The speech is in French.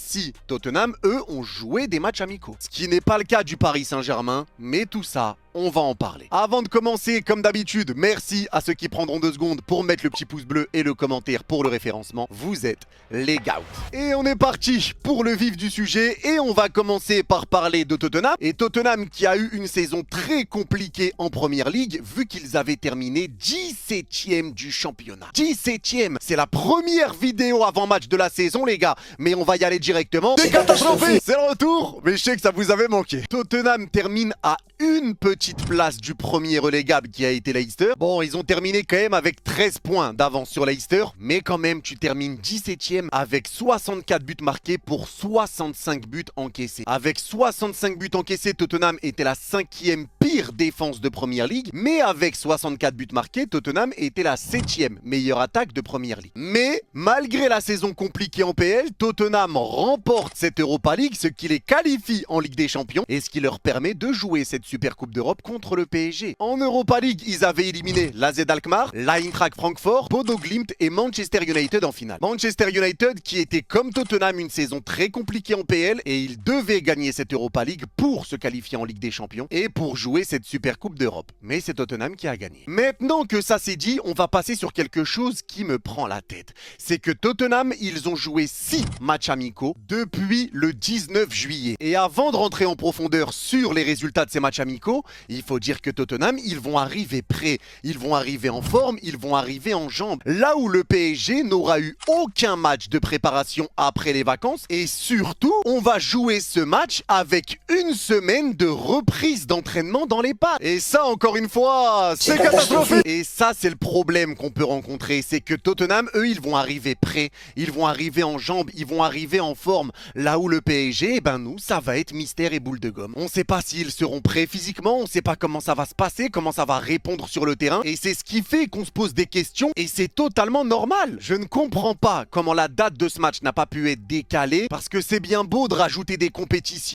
si Tottenham, eux, ont joué des matchs amicaux. Ce qui n'est pas le cas du Paris Saint-Germain, mais tout ça, on va en parler. Avant de commencer, comme d'habitude, merci à ceux qui prendront 2 secondes pour mettre le petit pouce bleu et le commentaire pour le référencement. Vous êtes les gars. Et on est parti pour le vif du sujet et on va commencer par parler de Tottenham. Et Tottenham qui a eu une saison très compliquée en Première Ligue vu qu'ils avaient terminé 17e du championnat. 17e, c'est la première vidéo avant match de la saison les gars. Mais on va y aller directement. C'est catastrophique. C'est le retour, mais je sais que ça vous avait manqué. Tottenham termine à une petite place du premier relégable qui a été Leicester. Bon, ils ont terminé quand même avec 13 points d'avance sur Leicester, mais quand même, tu termines 17e avec 64 buts marqués pour 65 buts encaissés. Avec 65 buts encaissés, Tottenham était la 5e pire défense de Première Ligue, mais avec 64 buts marqués, Tottenham était la 7e meilleure attaque de Première Ligue. Mais malgré la saison compliquée en PL, Tottenham remporte cette Europa League, ce qui les qualifie en Ligue des Champions et ce qui leur permet de jouer cette Super Coupe d'Europe contre le PSG. En Europa League, ils avaient éliminé l'AZ Alkmaar, l'Eintracht Francfort, Bodo Glimt et Manchester United en finale. Manchester United qui était comme Tottenham une saison très compliquée en PL et ils devaient gagner cette Europa League pour se qualifier en Ligue des Champions et pour jouer cette Super Coupe d'Europe. Mais c'est Tottenham qui a gagné. Maintenant que ça c'est dit, on va passer sur quelque chose qui me prend la tête. C'est que Tottenham, ils ont joué 6 matchs amicaux depuis le 19 juillet. Et avant de rentrer en profondeur sur les résultats de ces matchs amicaux, il faut dire que Tottenham, ils vont arriver prêts, ils vont arriver en forme, ils vont arriver en jambes. Là où le PSG n'aura eu aucun match de préparation après les vacances et surtout, on va jouer ce match avec une semaine de reprise d'entraînement dans les pattes. Et ça, encore une fois, c'est catastrophique. Et ça, c'est le problème qu'on peut rencontrer, c'est que Tottenham, eux, ils vont arriver prêts, ils vont arriver en jambes, ils vont arriver en forme. Là où le PSG, eh ben nous, ça va être mystère et boule de gomme. On sait pas s'ils seront prêts physiquement, on sait pas comment ça va se passer, comment ça va répondre sur le terrain et c'est ce qui fait qu'on se pose des questions et c'est totalement normal. Je ne comprends pas comment la date de ce match n'a pas pu être décalée parce que c'est bien beau de rajouter des compétitions